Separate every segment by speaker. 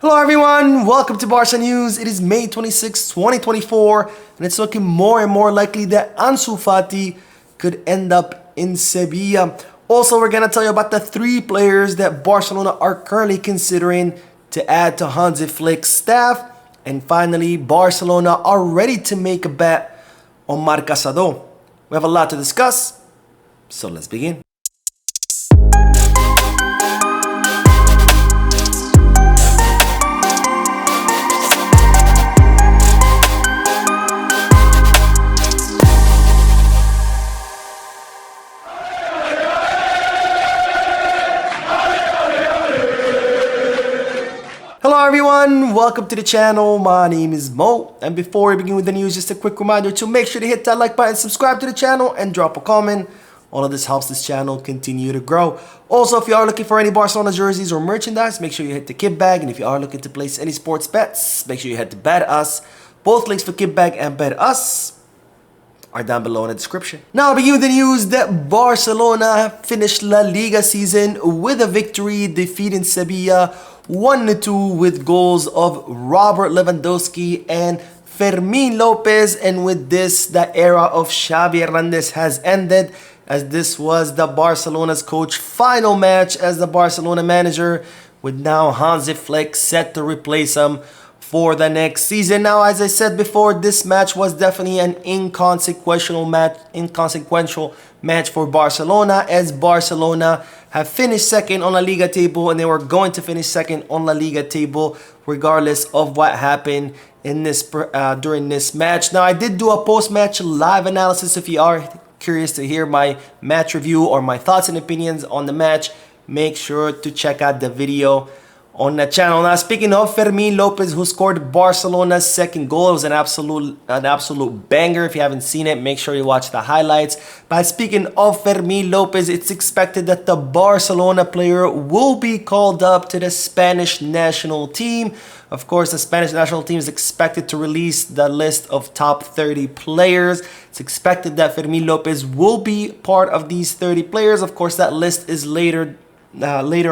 Speaker 1: Hello everyone, welcome to Barca News. It is May 26, 2024, and it's looking more and more likely that Ansu Fati could end up in Sevilla. Also, we're going to tell you about the 3 players that Barcelona are currently considering to add to Hansi Flick's staff. And finally, Barcelona are ready to make a bet on Marc Casado. We have a lot to discuss, so let's begin. Hello everyone, welcome to the channel. My name is Mo, and before we begin with the news, just a quick reminder to make sure to hit that like button, subscribe to the channel, and drop a comment. All of this helps this channel continue to grow. Also, if you are looking for any Barcelona jerseys or merchandise, make sure you hit the kit bag, and if you are looking to place any sports bets, make sure you head to Bet Us. Both links for kit bag and Bet Us are down below in the description. Now, begin with the news that Barcelona finished La Liga season with a victory, defeating Sevilla 1-2 with goals of Robert Lewandowski and Fermin Lopez. And with this, the era of Xavi Hernandez has ended, as this was the Barcelona's coach final match as the Barcelona manager, with now Hansi Flick set to replace him for the next season. Now, as I said before, this match was definitely an inconsequential match for Barcelona, as Barcelona have finished second on La Liga table, and they were going to finish second on La Liga table regardless of what happened in this during this match. Now, I did do a post-match live analysis. If you are curious to hear my match review or my thoughts and opinions on the match, make sure to check out the video on the channel. Now, speaking of Fermin Lopez, who scored Barcelona's second goal, it was an absolute banger. If you haven't seen it, make sure you watch the highlights. But speaking of Fermin Lopez, it's expected that the Barcelona player will be called up to the Spanish national team. Of course, the Spanish national team is expected to release the list of top 30 players. It's expected that Fermin Lopez will be part of these 30 players. Of course, that list is later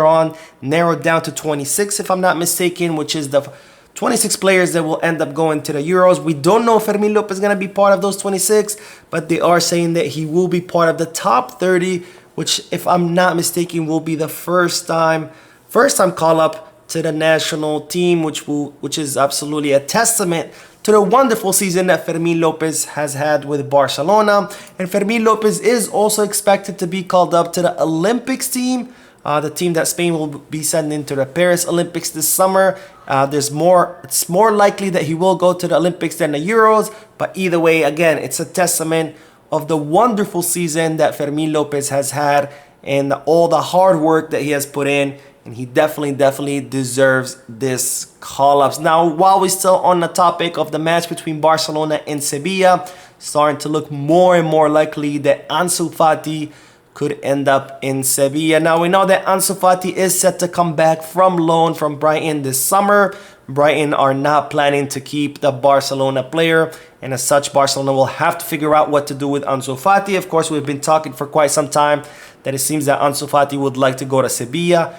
Speaker 1: on narrowed down to 26, if I'm not mistaken, which is the 26 players that will end up going to the Euros. We don't know if Fermin Lopez is going to be part of those 26, but they are saying that he will be part of the top 30, which, if I'm not mistaken, will be the first time call up to the national team, which is absolutely a testament to the wonderful season that Fermin Lopez has had with Barcelona. And Fermin Lopez is also expected to be called up to the Olympics team, the team that Spain will be sending to the Paris Olympics this summer. It's more likely that he will go to the Olympics than the Euros. But either way, again, it's a testament of the wonderful season that Fermin Lopez has had and all the hard work that he has put in. And he definitely deserves this call-ups. Now, while we're still on the topic of the match between Barcelona and Sevilla, starting to look more and more likely that Ansu Fati could end up in Sevilla. Now, we know that Ansu Fati is set to come back from loan from Brighton this summer. Brighton are not planning to keep the Barcelona player, and as such, Barcelona will have to figure out what to do with Ansu Fati. Of course, we've been talking for quite some time that it seems that Ansu Fati would like to go to Sevilla,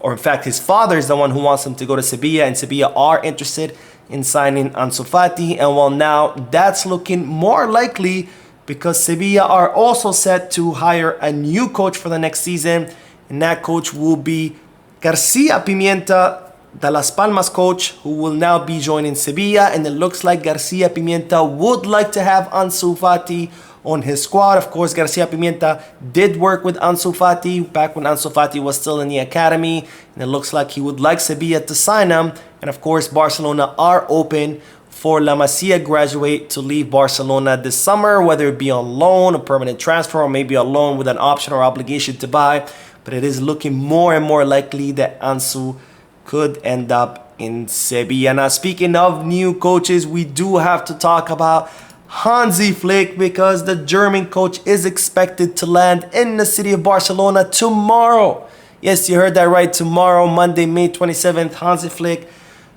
Speaker 1: or in fact, his father is the one who wants him to go to Sevilla, and Sevilla are interested in signing Ansu Fati. And well, now that's looking more likely, because Sevilla are also set to hire a new coach for the next season, and that coach will be Garcia Pimienta, the Las Palmas coach, who will now be joining Sevilla. And it looks like Garcia Pimienta would like to have Ansu Fati on his squad. Of course, Garcia Pimienta did work with Ansu Fati back when Ansu Fati was still in the academy, and it looks like he would like Sevilla to sign him. And of course, Barcelona are open for La Masia graduate to leave Barcelona this summer, whether it be on loan, a permanent transfer, or maybe a loan with an option or obligation to buy. But it is looking more and more likely that Ansu could end up in Sevilla. Now, speaking of new coaches, we do have to talk about Hansi Flick, because the German coach is expected to land in the city of Barcelona tomorrow. Yes, you heard that right. Tomorrow, Monday, May 27th, Hansi Flick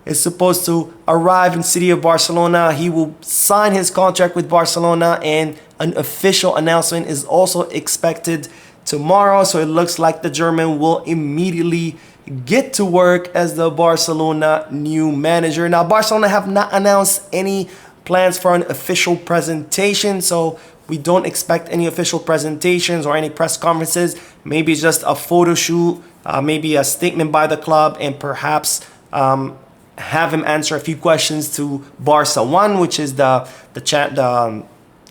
Speaker 1: is supposed to arrive in the city of Barcelona. He will sign his contract with Barcelona, and an official announcement is also expected tomorrow. So it looks like the German will immediately get to work as the Barcelona new manager. Now, Barcelona have not announced any plans for an official presentation, so we don't expect any official presentations or any press conferences. Maybe just a photo shoot, maybe a statement by the club, and perhaps have him answer a few questions to Barca One, which is the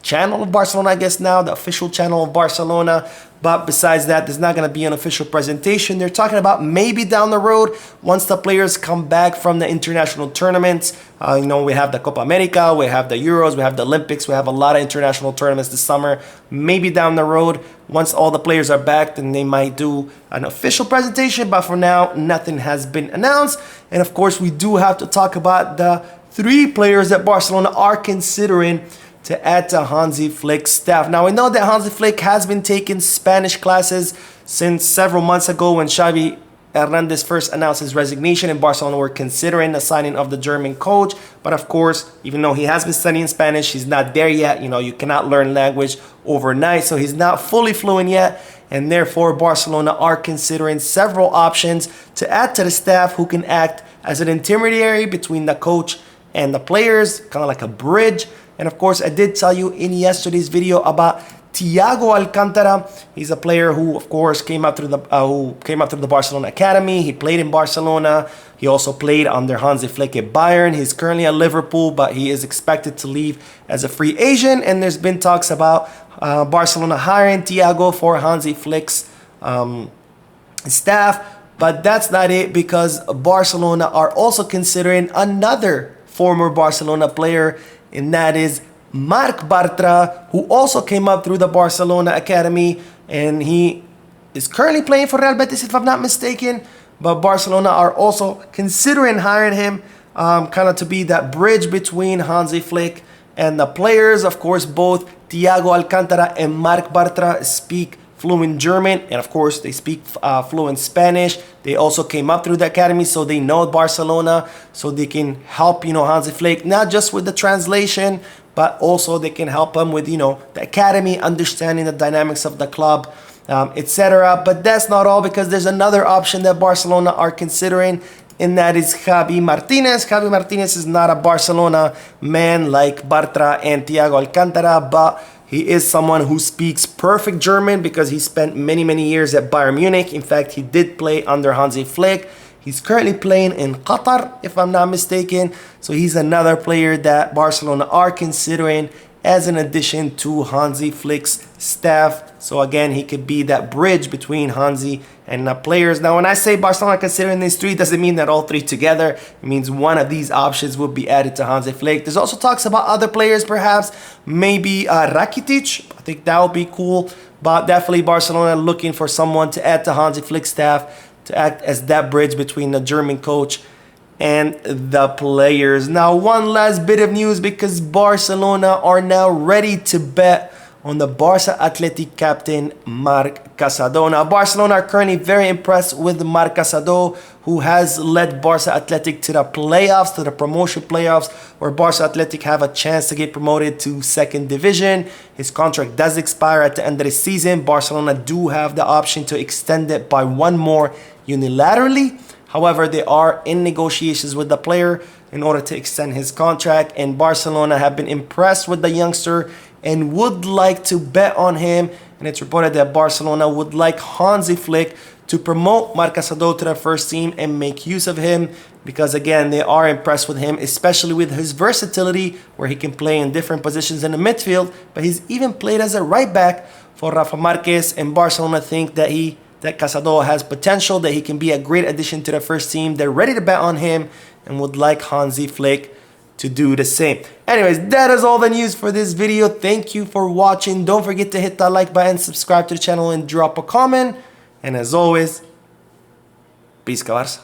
Speaker 1: channel of Barcelona, I guess now, the official channel of Barcelona. But besides that, there's not going to be an official presentation. They're talking about maybe down the road, once the players come back from the international tournaments. You know, we have the Copa America, we have the Euros, we have the Olympics, we have a lot of international tournaments this summer. Maybe down the road, once all the players are back, then they might do an official presentation. But for now, nothing has been announced. And of course, we do have to talk about the 3 players that Barcelona are considering to add to Hansi Flick's staff. Now, we know that Hansi Flick has been taking Spanish classes since several months ago when Xavi Hernandez first announced his resignation, and Barcelona were considering the signing of the German coach. But of course, even though he has been studying Spanish, he's not there yet. You know, you cannot learn language overnight, so he's not fully fluent yet. And therefore, Barcelona are considering several options to add to the staff who can act as an intermediary between the coach and the players, kind of like a bridge. And of course, I did tell you in yesterday's video about Thiago Alcantara. He's a player who, of course, came up through the Barcelona academy. He played in Barcelona. He also played under Hansi Flick at Bayern. He's currently at Liverpool, but he is expected to leave as a free agent. And there's been talks about Barcelona hiring Thiago for Hansi Flick's staff. But that's not it, because Barcelona are also considering another former Barcelona player, and that is Marc Bartra, who also came up through the Barcelona academy, and he is currently playing for Real Betis, if I'm not mistaken. But Barcelona are also considering hiring him, kind of to be that bridge between Hansi Flick and the players. Of course, both Thiago Alcantara and Marc Bartra speak fluent German, and of course they speak fluent Spanish. They also came up through the academy, so they know Barcelona, so they can help, you know, Hansi Flick, not just with the translation, but also they can help him with, you know, the academy, understanding the dynamics of the club, etc. But that's not all, because there's another option that Barcelona are considering, and that is Javi Martinez. Javi Martinez is not a Barcelona man like Bartra and Thiago Alcantara, but he is someone who speaks perfect German because he spent many years at Bayern Munich. In fact, he did play under Hansi Flick. He's currently playing in Qatar, if I'm not mistaken. So he's another player that Barcelona are considering as an addition to Hansi Flick's staff. So again, he could be that bridge between Hansi and the players. Now, when I say Barcelona considering these 3, doesn't mean that all 3 together. It means one of these options will be added to Hansi Flick. There's also talks about other players, perhaps maybe Rakitic. I think that would be cool. But definitely Barcelona looking for someone to add to Hansi Flick's staff to act as that bridge between the German coach and the players. Now, one last bit of news, because Barcelona are now ready to bet on the Barca Athletic captain Marc Casado. Now, Barcelona are currently very impressed with Marc Casado, who has led Barca Athletic to the playoffs, to the promotion playoffs, where Barca Athletic have a chance to get promoted to second division. His contract does expire at the end of the season. Barcelona do have the option to extend it by 1 more unilaterally. However, they are in negotiations with the player in order to extend his contract, and Barcelona have been impressed with the youngster and would like to bet on him. And it's reported that Barcelona would like Hansi Flick to promote Marc Casado to the first team and make use of him, because again, they are impressed with him, especially with his versatility, where he can play in different positions in the midfield. But he's even played as a right back for Rafa Marquez, and Barcelona think that Casado has potential, that he can be a great addition to the first team. They're ready to bet on him and would like Hansi Flick to do the same. Anyways, that is all the news for this video. Thank you for watching. Don't forget to hit that like button, subscribe to the channel, and drop a comment. And as always, peace, Barça.